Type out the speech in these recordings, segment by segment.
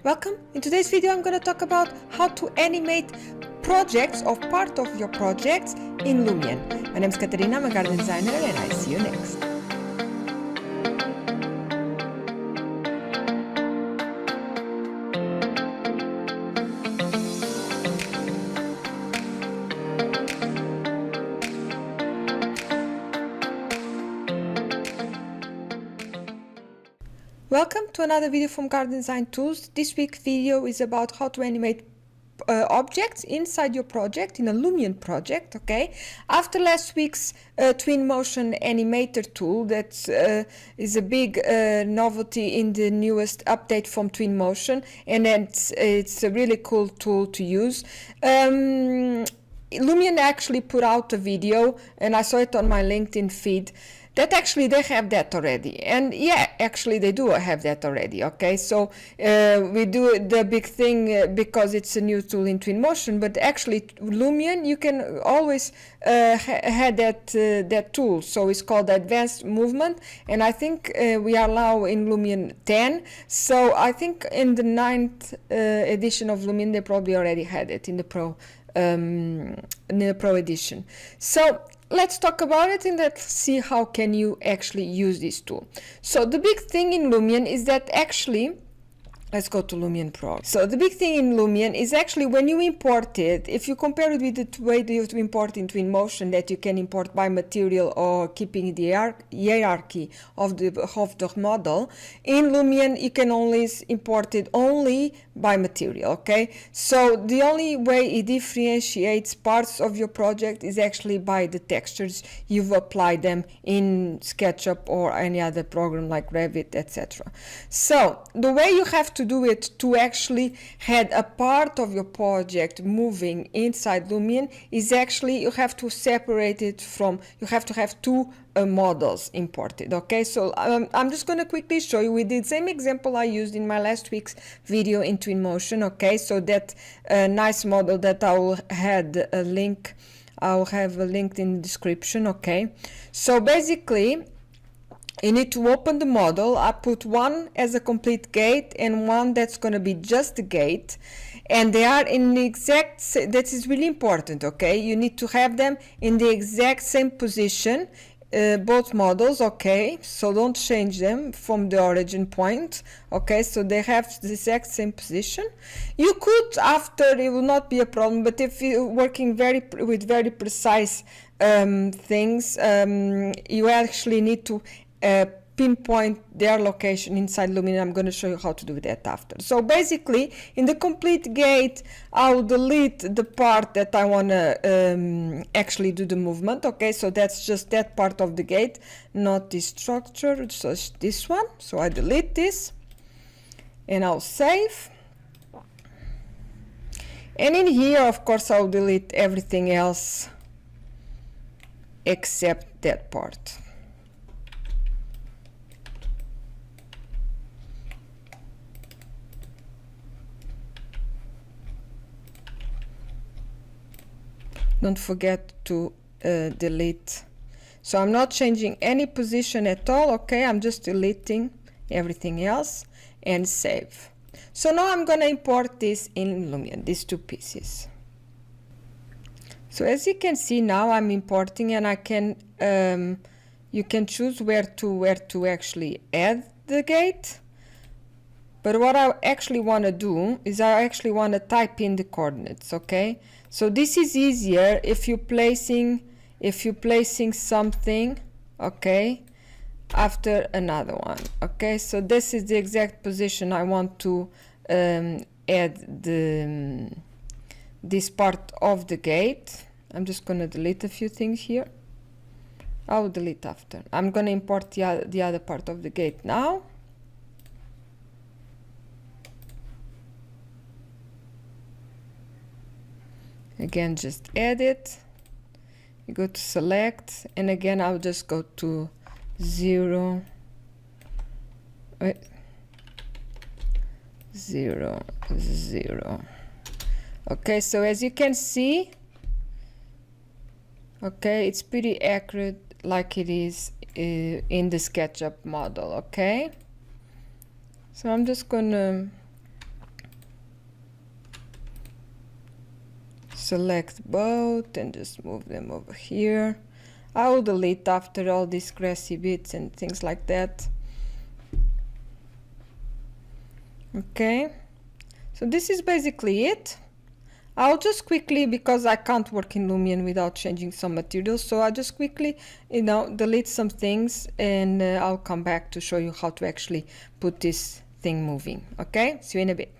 Welcome. In today's video I'm going to talk about how to animate projects or part of your projects in Lumion. My name is Katarina, I'm a garden designer, and I see you next. Welcome to another video from Garden Design Tools. This week's video is about how to animate objects inside your project in a Lumion project. Okay, after last week's Twinmotion animator tool, that is a big novelty in the newest update from Twinmotion, and it's a really cool tool to use. Lumion actually put out a video, and I saw it on my LinkedIn feed, that actually they have that already. And yeah, actually they do have that already. Okay, so we do the big thing because it's a new tool in Twinmotion, but actually Lumion, you can always have that tool. So it's called Advanced Movement, and I think we are now in Lumion 10. So I think in the 9th edition of Lumion they probably already had it in the Pro edition. So let's talk about it and let's see how can you actually use this tool. So the big thing in Lumion is that actually, let's go to Lumion PRO. So the big thing in Lumion is actually when you import it, if you compare it with the way that you have to import in Twinmotion, that you can import by material or keeping the hierarchy of the model, in Lumion you can only import it only by material. Okay, so the only way it differentiates parts of your project is actually by the textures you've applied them in SketchUp or any other program like Revit, etc. So the way you have to do it to actually have a part of your project moving inside Lumion is actually you have to separate it from, you have to have two models imported. Okay, so I'm just going to quickly show you with the same example I used in my last week's video in Twinmotion. Okay, so that nice model that I will have a link, I'll have a link in the description. Okay, so basically you need to open the model. I put one as a complete gate and one that's going to be just the gate, and they are in the exact, that is really important. Okay, you need to have them in the exact same position, both models. Okay, so don't change them from the origin point. Okay, so they have the exact same position. You could, after, it will not be a problem, but if you're working with very precise things, you actually need to pinpoint their location inside Lumion. I'm going to show you how to do that after. So basically, in the complete gate, I'll delete the part that I want to actually do the movement. Okay, so that's just that part of the gate, not this structure, so this one. So I delete this and I'll save. And in here, of course, I'll delete everything else except that part. Don't forget to delete. So I'm not changing any position at all. Okay, I'm just deleting everything else and save. So now I'm going to import this in Lumion, these two pieces. So as you can see now I'm importing, and I can you can choose where to actually add the gate. But what I actually want to do is I actually want to type in the coordinates. Okay, so this is easier if you're placing something, okay, after another one. Okay, so this is the exact position I want to add this part of the gate. I'm just going to delete a few things here. I'll delete after. I'm going to import the other part of the gate now. Again, just edit, you go to select, and again I'll just go to 0, 0, 0. Okay, so as you can see, okay, it's pretty accurate like it is in the SketchUp model. Okay, so I'm just gonna select both and just move them over here. I will delete after all these grassy bits and things like that. Okay, so this is basically it. I'll just quickly, because I can't work in Lumion without changing some materials, so I'll just quickly, delete some things, and I'll come back to show you how to actually put this thing moving. Okay, see you in a bit.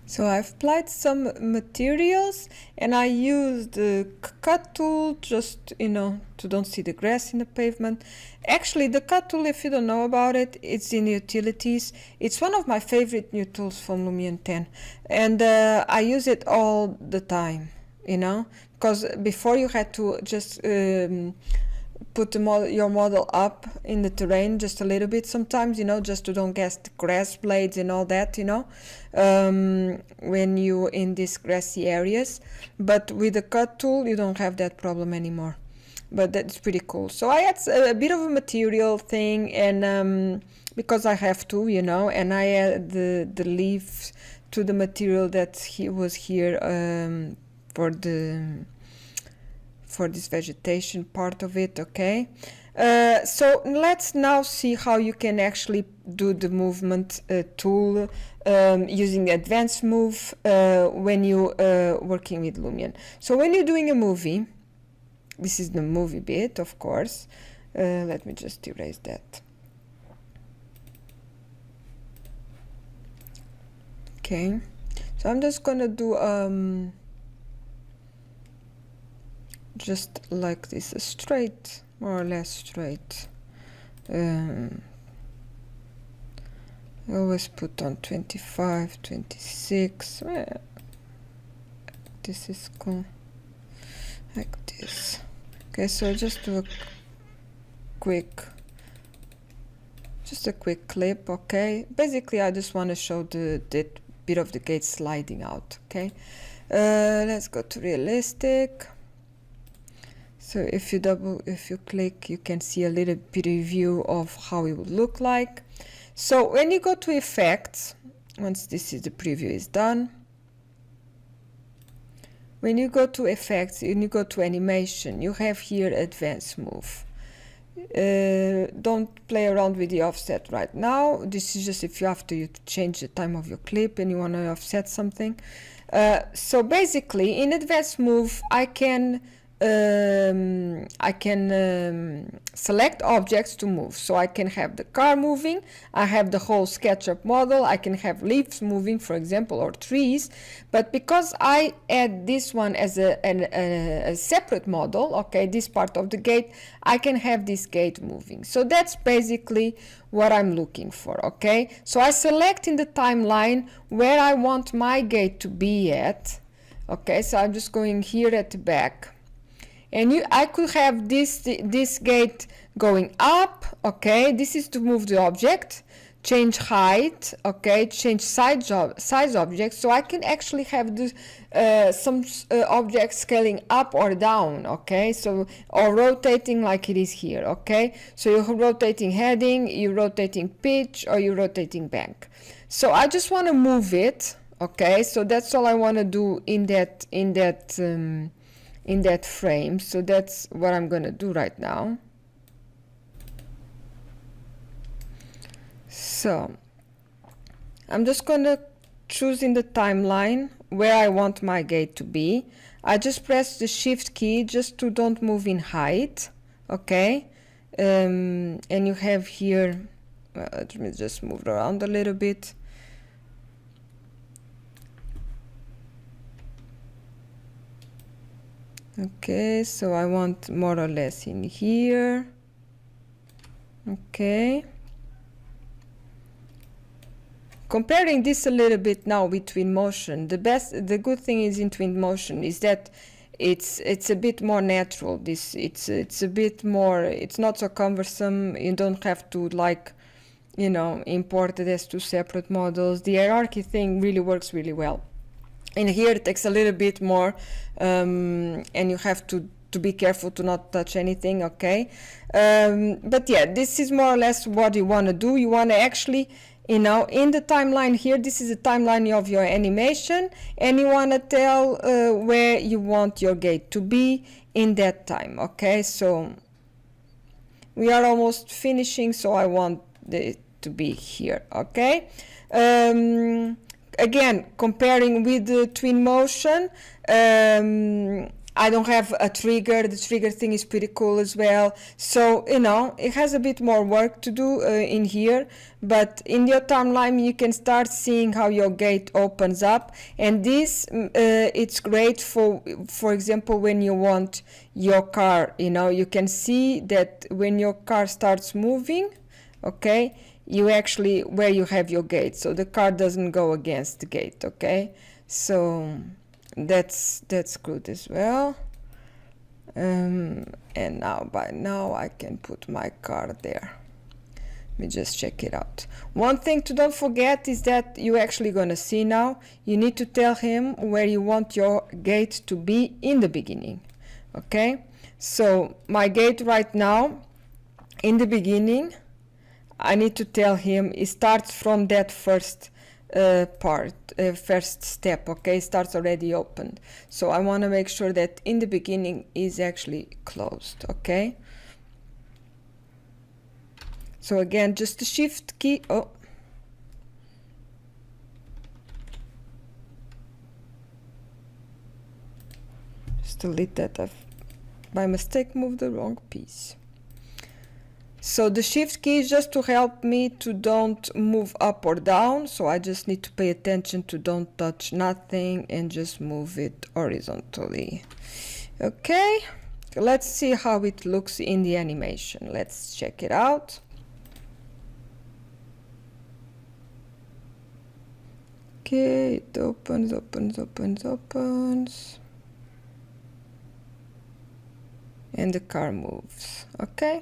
So I've applied some materials, and I used the cut tool just, to don't see the grass in the pavement. Actually, the cut tool, if you don't know about it, it's in utilities. It's one of my favorite new tools from Lumion 10, and I use it all the time, because before you had to just put your model up in the terrain just a little bit sometimes, just to don't get grass blades and all that, when you in these grassy areas. But with the cut tool, you don't have that problem anymore. But that's pretty cool. So I had a bit of a material thing, and because I have to, and I add the leaves to the material that was here for this vegetation part of it. Okay, so let's now see how you can actually do the movement tool using the advanced move when you working with Lumion. So when you're doing a movie, this is the movie bit, of course. Let me just erase that. Okay, so I'm just gonna do just like this, straight, more or less straight. I always put on 25, 26. This is cool, like this. Okay, so just do a quick clip. Okay, basically I just want to show that bit of the gate sliding out. Okay, let's go to realistic. So if you click, you can see a little preview of how it would look like. So when you go to effects, once the preview is done, when you go to effects and you go to animation, you have here advanced move. Don't play around with the offset right now. This is just if you have to change the time of your clip and you want to offset something. So basically in advanced move, I can select objects to move. So I can have the car moving, I have the whole SketchUp model, I can have leaves moving, for example, or trees. But because I add this one as a separate model, okay, this part of the gate, I can have this gate moving. So that's basically what I'm looking for. Okay, so I select in the timeline where I want my gate to be at. Okay, so I'm just going here at the back. And I could have this gate going up. Okay, this is to move the object, change height. Okay, change size object. So I can actually have some objects scaling up or down. Okay, so or rotating like it is here. Okay, so you're rotating heading, you're rotating pitch, or you're rotating bank. So I just want to move it. Okay, so that's all I want to do in that frame. So that's what I'm going to do right now. So I'm just going to choose in the timeline where I want my gate to be. I just press the shift key just to don't move in height. Okay, and you have here, let me just move around a little bit. Okay, so I want more or less in here. Okay, comparing this a little bit now with Twinmotion, the good thing is in Twinmotion is that it's a bit more natural. It's a bit more, it's not so cumbersome. You don't have to import it as two separate models. The hierarchy thing really works really well. And here it takes a little bit more, and you have to be careful to not touch anything. Okay, but yeah, this is more or less what you want to do. You want to actually you know, in the timeline here, this is the timeline of your animation, and you want to tell where you want your gate to be in that time. Okay, so we are almost finishing, so I want it to be here. Okay, again, comparing with the twin motion, I don't have a trigger. The trigger thing is pretty cool as well. So, you know, it has a bit more work to do in here, but in your timeline you can start seeing how your gate opens up, and this it's great for example, when you want your car, you know, you can see that when your car starts moving, okay, you actually where you have your gate, so the car doesn't go against the gate. Okay, so that's good as well. And now by now I can put my car there. Let me just check it out. One thing to don't forget is that you're actually gonna see now, you need to tell him where you want your gate to be in the beginning. Okay, so my gate right now in the beginning, I need to tell him it starts from that first first step. Okay, starts already opened, so I want to make sure that in the beginning is actually closed. Okay, so again, just the shift key. Oh, just delete that. I've by mistake moved the wrong piece. So the shift key is just to help me to don't move up or down, so I just need to pay attention to don't touch nothing and just move it horizontally. Okay, let's see how it looks in the animation. Let's check it out. Okay, it opens, and the car moves. Okay,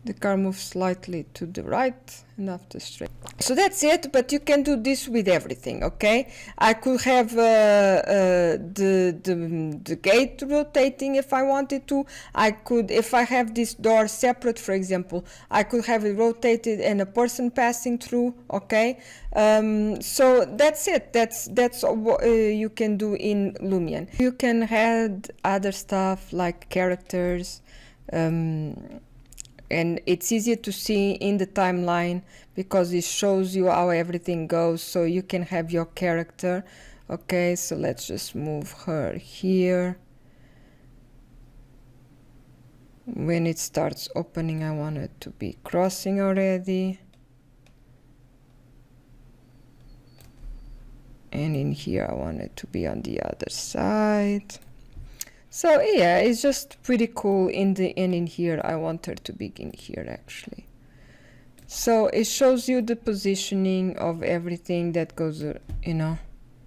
the car moves slightly to the right and after straight. So that's it, but you can do this with everything. Okay, I could have the gate rotating if I wanted to. I could, if I have this door separate, for example, I could have it rotated and a person passing through. Okay, so that's it. That's what you can do in Lumion. You can add other stuff like characters, and it's easier to see in the timeline because it shows you how everything goes, so you can have your character. Okay, so let's just move her here. When it starts opening, I want it to be crossing already, and in here I want it to be on the other side. So yeah, it's just pretty cool. In the end, in here I want her to begin here actually. So it shows you the positioning of everything that goes, you know,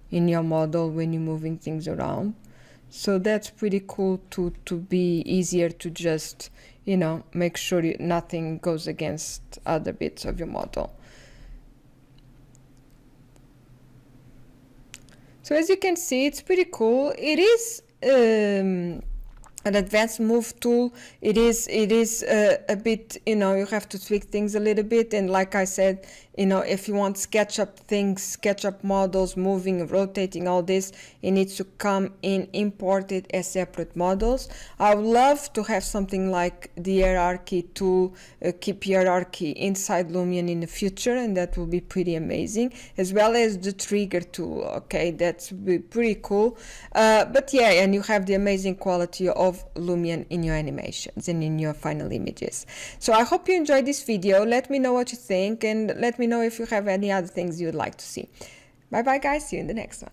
in your model when you're moving things around. So that's pretty cool to be easier to just, you know, make sure nothing goes against other bits of your model. So as you can see, it's pretty cool. It is an advanced move tool. It is a bit, you know, you have to tweak things a little bit, and like I said, you know, if you want SketchUp things, SketchUp models, moving, rotating, all this, it needs to come in imported as separate models. I would love to have something like the hierarchy tool, keep hierarchy inside Lumion in the future, and that will be pretty amazing, as well as the trigger tool. Okay, that's pretty cool. But yeah, and you have the amazing quality of Lumion in your animations and in your final images. So I hope you enjoyed this video. Let me know what you think, and let me know if you have any other things you'd like to see. Bye bye guys, see you in the next one.